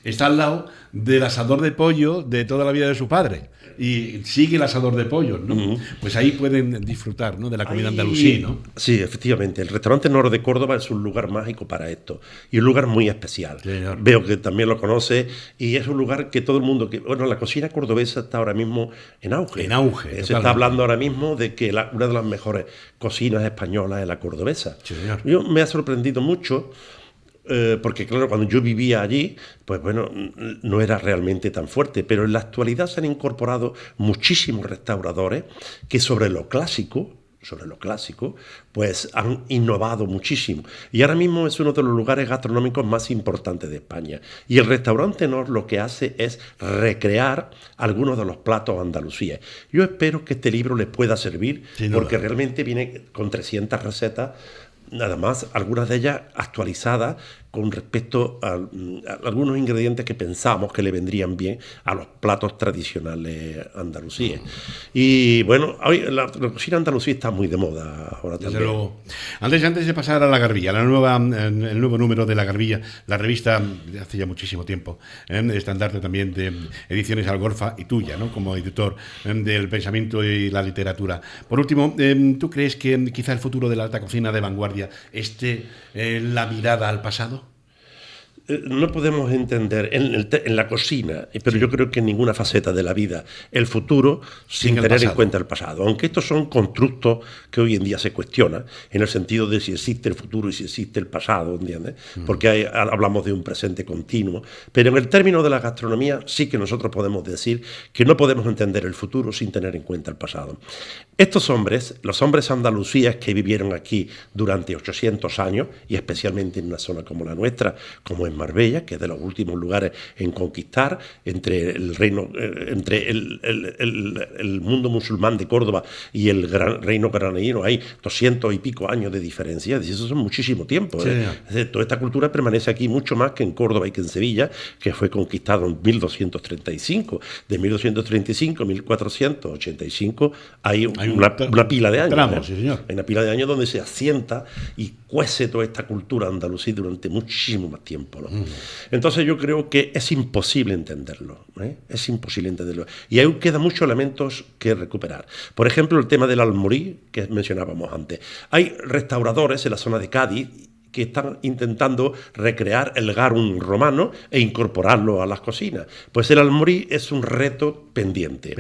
está al lado del asador de pollo de toda la vida de su padre. Y sigue el asador de pollo, ¿no? Pues ahí pueden disfrutar, ¿no?, de la comida andalusí, ¿no? Sí, efectivamente. El restaurante Nor de Córdoba es un lugar mágico para esto. Y un lugar muy especial. Señor. Veo que también lo conoce. Y es un lugar que todo el mundo... Bueno, la cocina cordobesa está ahora mismo en auge. En auge. Se está hablando ahora mismo de que una de las mejores cocinas españolas es la cordobesa. Sí, señor. Yo me ha sorprendido mucho... porque claro, cuando yo vivía allí, pues bueno, no era realmente tan fuerte, pero en la actualidad se han incorporado muchísimos restauradores que sobre lo clásico, pues han innovado muchísimo. Y ahora mismo es uno de los lugares gastronómicos más importantes de España. Y el restaurante Nor lo que hace es recrear algunos de los platos andalusíes. Yo espero que este libro les pueda servir, porque realmente viene con 300 recetas, nada más, algunas de ellas actualizadas con respecto a algunos ingredientes que pensamos que le vendrían bien a los platos tradicionales andalusíes. Y bueno, hoy la cocina andalusí está muy de moda ahora también. Desde luego. Antes de pasar a La Garbilla, el nuevo número de La Garbilla, la revista de hace ya muchísimo tiempo, estandarte también de Ediciones Algorfa y tuya, ¿no?, como editor del pensamiento y la literatura. Por último, ¿tú crees que quizá el futuro de la alta cocina de vanguardia esté la mirada al pasado? No podemos entender en la cocina, pero yo creo que en ninguna faceta de la vida, el futuro sin tener en cuenta el pasado. Aunque estos son constructos que hoy en día se cuestionan, en el sentido de si existe el futuro y si existe el pasado, ¿entiendes? Porque hablamos de un presente continuo. Pero en el término de la gastronomía sí que nosotros podemos decir que no podemos entender el futuro sin tener en cuenta el pasado. Estos hombres, los hombres andalusíes que vivieron aquí durante 800 años, y especialmente en una zona como la nuestra, como en Marbella, que es de los últimos lugares en conquistar entre el reino, entre el mundo musulmán de Córdoba y el reino granadino, hay 200 y pico años de diferencia, es decir, eso es muchísimo tiempo. Sí. Es decir, toda esta cultura permanece aquí mucho más que en Córdoba y que en Sevilla, que fue conquistado en 1235. De 1235 a 1485 hay una pila de años. Sí, señor. Hay una pila de años donde se asienta y cuece toda esta cultura andalusí durante muchísimo más tiempo, ¿no? Entonces yo creo que es imposible entenderlo, ¿eh? Es imposible entenderlo. Y ahí quedan muchos elementos que recuperar. Por ejemplo, el tema del almorí, que mencionábamos antes. Hay restauradores en la zona de Cádiz que están intentando recrear el garum romano e incorporarlo a las cocinas. Pues el almorí es un reto pendiente.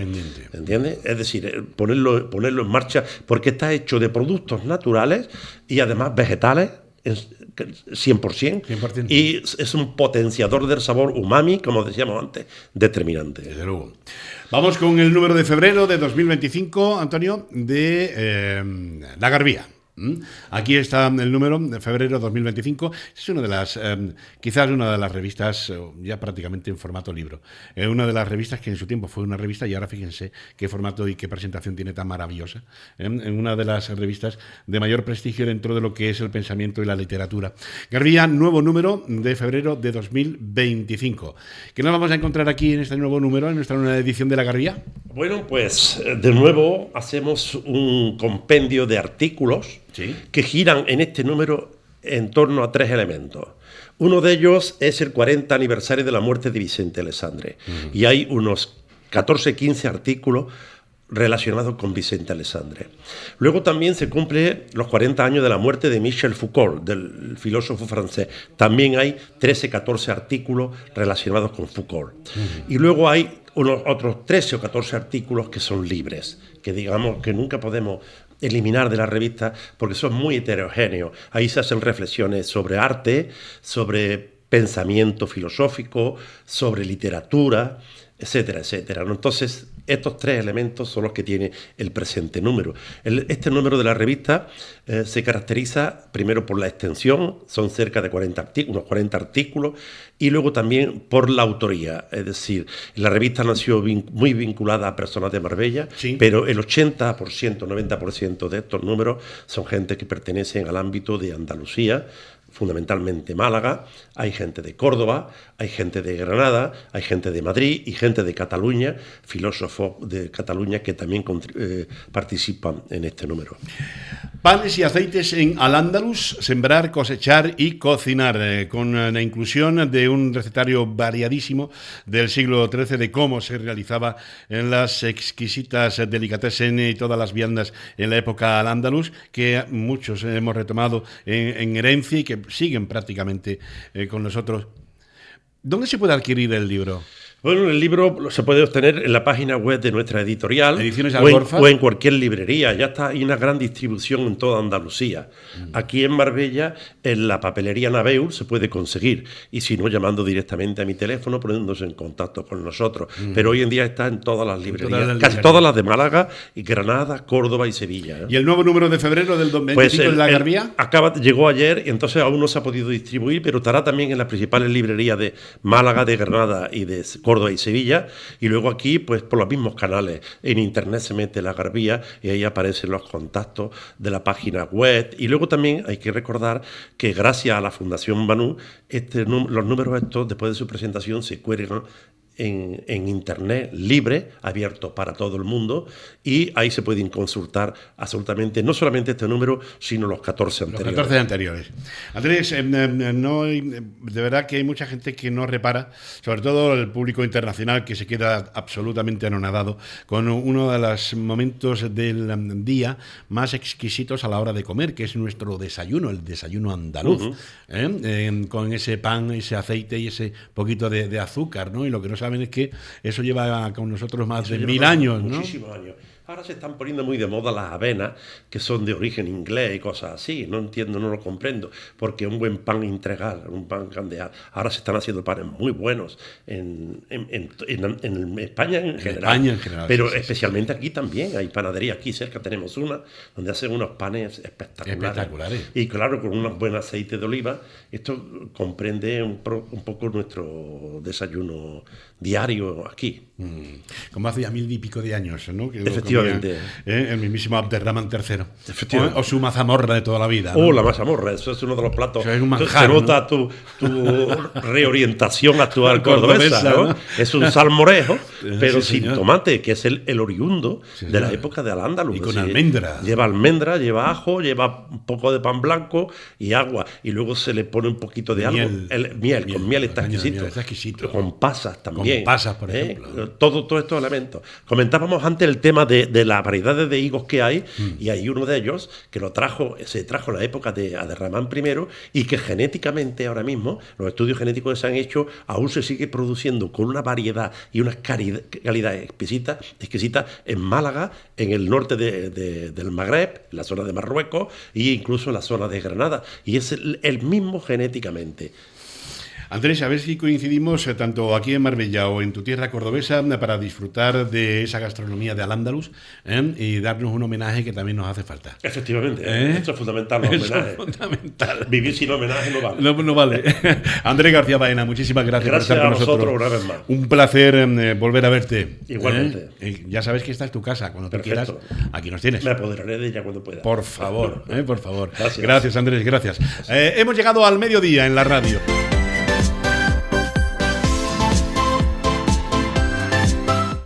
¿Entiendes? Es decir, ponerlo en marcha, porque está hecho de productos naturales y además vegetales, 100%, y es un potenciador del sabor umami, como decíamos antes, determinante. Desde luego. Vamos con el número de febrero de 2025, Antonio, de La Garbía. Aquí está el número de febrero 2025. Es una de las, quizás una de las revistas ya prácticamente en formato libro. Una de las revistas que en su tiempo fue una revista y ahora fíjense qué formato y qué presentación tiene tan maravillosa. En una de las revistas de mayor prestigio dentro de lo que es el pensamiento y la literatura. Garbía, nuevo número de febrero de 2025. ¿Qué nos vamos a encontrar aquí en este nuevo número, en nuestra nueva edición de La Garbía? Bueno, pues de nuevo hacemos un compendio de artículos que giran en este número en torno a 3 elementos. Uno de ellos es el 40 aniversario de la muerte de Vicente Alessandre. Y hay unos 14-15 artículos relacionados con Vicente Alessandre. Luego también se cumple los 40 años de la muerte de Michel Foucault, del filósofo francés. También hay 13-14 artículos relacionados con Foucault. Y luego hay otros 13 o 14 artículos que son libres, que digamos que nunca podemos eliminar de la revista porque son muy heterogéneos. Ahí se hacen reflexiones sobre arte, sobre pensamiento filosófico, sobre literatura, etcétera, etcétera. Entonces, estos 3 elementos son los que tiene el presente número. Este número de la revista se caracteriza primero por la extensión, son cerca de 40 unos 40 artículos, y luego también por la autoría. Es decir, la revista nació muy vinculada a personas de Marbella, pero el 80%, 90% de estos números son gente que pertenecen al ámbito de Andalucía, fundamentalmente Málaga, hay gente de Córdoba, hay gente de Granada, hay gente de Madrid y gente de Cataluña, filósofos de Cataluña que también participan en este número. Panes y aceites en Al-Ándalus, sembrar, cosechar y cocinar, con la inclusión de un recetario variadísimo del siglo XIII de cómo se realizaba en las exquisitas delicatessen y todas las viandas en la época Al-Ándalus, que muchos hemos retomado en herencia y que siguen prácticamente con nosotros. ¿Dónde se puede adquirir el libro? Bueno, el libro se puede obtener en la página web de nuestra editorial Ediciones Algorfa, o en cualquier librería. Ya está, hay una gran distribución en toda Andalucía. Aquí en Marbella, en la papelería Naveur se puede conseguir. Y si no, llamando directamente a mi teléfono, poniéndose en contacto con nosotros. Pero hoy en día está en todas las librerías. Casi todas las de Málaga, y Granada, Córdoba y Sevilla. ¿Y el nuevo número de febrero del 2025 en La Garbía? Llegó ayer y entonces aún no se ha podido distribuir, pero estará también en las principales librerías de Málaga, de Granada y de Córdoba y Sevilla, y luego aquí pues por los mismos canales en internet se mete La Garbía y ahí aparecen los contactos de la página web. Y luego también hay que recordar que gracias a la Fundación Banús los números estos después de su presentación se cuelgan en internet libre, abierto para todo el mundo, y ahí se pueden consultar absolutamente no solamente este número, sino los 14 anteriores. Los 14 anteriores. Andrés, de verdad que hay mucha gente que no repara, sobre todo el público internacional, que se queda absolutamente anonadado con uno de los momentos del día más exquisitos a la hora de comer, que es nuestro desayuno, el desayuno andaluz, con ese pan, ese aceite y ese poquito de azúcar, ¿no? Y lo que no saben es que eso lleva con nosotros más de 1000 años, ¿no? Muchísimos años. Ahora se están poniendo muy de moda las avenas, que son de origen inglés y cosas así. No entiendo, no lo comprendo, porque un buen pan integral, un pan candeal. Ahora se están haciendo panes muy buenos en España en general. Pero sí, especialmente aquí también. Hay panadería, aquí cerca tenemos una, donde hacen unos panes espectaculares. Y claro, con un buen aceite de oliva. Esto comprende un poco nuestro desayuno diario aquí. Como hace ya 1000 y pico de años, ¿no? Que efectivamente. El mismísimo Abderramán III. Efectivamente. O su mazamorra de toda la vida, ¿no? La mazamorra, eso es uno de los platos. Es un manjar, se nota, ¿no? tu reorientación actual cordobesa, ¿no? Es un salmorejo, pero sin tomate, que es el oriundo de la época de Al-Ándalus. Y con almendra. Lleva almendra, lleva ajo, lleva un poco de pan blanco y agua. Y luego se le pone un poquito de miel. Con miel está exquisito. Con pasas también. Con pasas, por ejemplo. Todos estos elementos. Comentábamos antes el tema de de las variedades de higos que hay, y hay uno de ellos que se trajo en la época de Abderramán I, y que genéticamente ahora mismo, los estudios genéticos que se han hecho, aún se sigue produciendo con una variedad y una calidad exquisita en Málaga, en el norte del Magreb, en la zona de Marruecos e incluso en la zona de Granada, y es el mismo genéticamente. Andrés, a ver si coincidimos tanto aquí en Marbella o en tu tierra cordobesa para disfrutar de esa gastronomía de Al-Ándalus y darnos un homenaje que también nos hace falta. Efectivamente, esto es fundamental, los homenajes. Es fundamental. Vivir sin homenaje no vale. No vale. Andrés García Baena, muchísimas gracias por estar con nosotros. Una vez más. Un placer volver a verte. Igualmente. Ya sabes que esta es tu casa, cuando tú quieras, aquí nos tienes. Me apoderaré de ella cuando pueda. Por favor, por favor. Gracias. Gracias, Andrés, gracias. Hemos llegado al mediodía en la radio.